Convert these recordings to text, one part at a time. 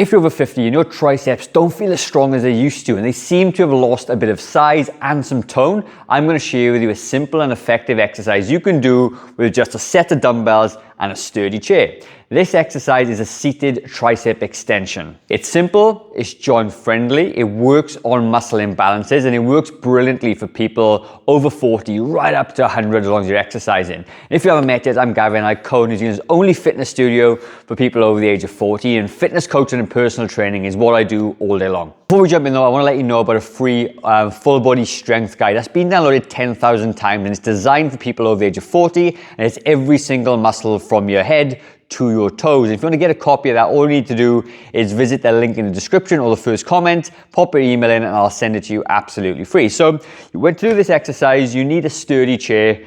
If you're over 50 and your triceps don't feel as strong as they used to and they seem to have lost a bit of size and some tone, I'm going to share with you a simple and effective exercise you can do with just a set of dumbbells and a sturdy chair. This exercise is a seated tricep extension. It's simple, it's joint friendly, it works on muscle imbalances, and it works brilliantly for people over 40 right up to 100 as long as you're exercising. If you haven't met yet, I'm Gavin. I co-own New Zealand's only fitness studio for people over the age of 40, and fitness coaching and personal training is what I do all day long. Before we jump in though, I want to let you know about a free full body strength guide that's been downloaded 10,000 times, and it's designed for people over the age of 40, and it's every single muscle from your head to your toes. And if you want to get a copy of that, all you need to do is visit the link in the description or the first comment, pop your email in, and I'll send it to you absolutely free. So you went through this exercise, you need a sturdy chair.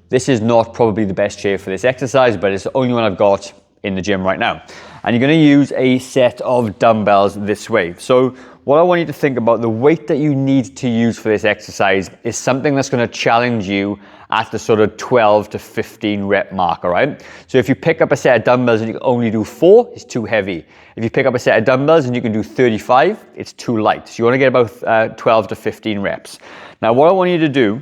This is not probably the best chair for this exercise, but it's the only one I've got in the gym right now. And you're going to use a set of dumbbells this way. So what I want you to think about, the weight that you need to use for this exercise is something that's going to challenge you at the sort of 12 to 15 rep mark, all right? So if you pick up a set of dumbbells and you can only do 4, it's too heavy. If you pick up a set of dumbbells and you can do 35, it's too light. So you want to get about 12 to 15 reps. Now what I want you to do,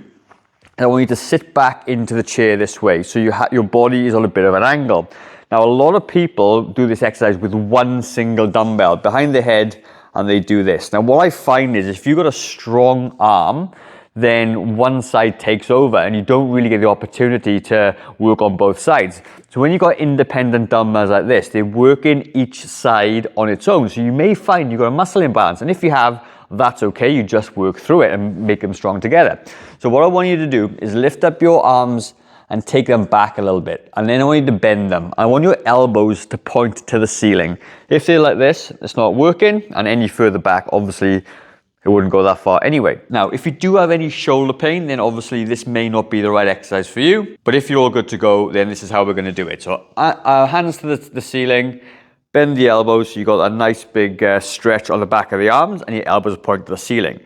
I want you to sit back into the chair this way, so your body is on a bit of an angle. Now, a lot of people do this exercise with one single dumbbell behind their head, and they do this. Now, what I find is if you've got a strong arm, then one side takes over and you don't really get the opportunity to work on both sides. So when you've got independent dumbbells like this, they work in each side on its own. So you may find you've got a muscle imbalance, and if you have, that's okay, you just work through it and make them strong together. So what I want you to do is lift up your arms and take them back a little bit, and then I want you to bend them. I want your elbows to point to the ceiling. If they're like this, it's not working, and any further back, obviously, it wouldn't go that far anyway. Now, if you do have any shoulder pain, then obviously this may not be the right exercise for you, but if you're all good to go, then this is how we're gonna do it. So our hands to the ceiling, bend the elbows, so you got a nice big stretch on the back of the arms, and your elbows point to the ceiling.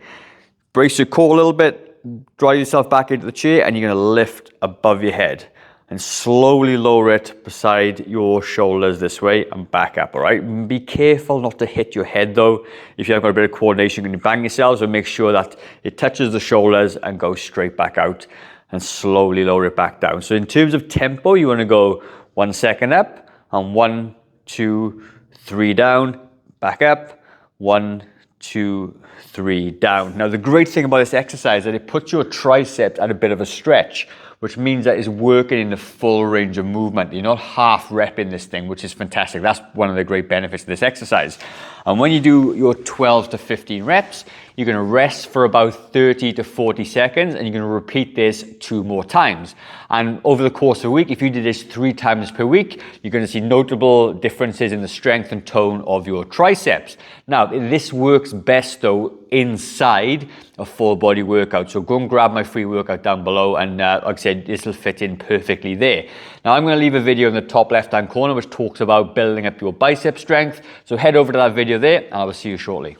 Brace your core a little bit, drive yourself back into the chair, and you're going to lift above your head and slowly lower it beside your shoulders this way and back up, all right? Be careful not to hit your head though. If you have got a bit of coordination, you can bang yourself, so make sure that it touches the shoulders and goes straight back out, and slowly lower it back down. So in terms of tempo, you want to go 1 second up and 1, 2, 3 down, back up, 1, 2, 3 down. Now the great thing about this exercise is that it puts your triceps at a bit of a stretch, which means that it's working in the full range of movement. You're not half repping this thing, which is fantastic. That's one of the great benefits of this exercise. And when you do your 12 to 15 reps, you're going to rest for about 30 to 40 seconds, and you're going to repeat this 2 more times. And over the course of a week, if you did this 3 times per week, you're going to see notable differences in the strength and tone of your triceps. Now, this works best though inside a full body workout. So go and grab my free workout down below, and like I said, this will fit in perfectly there. Now I'm going to leave a video in the top left hand corner which talks about building up your bicep strength. So head over to that video there, and I will see you shortly.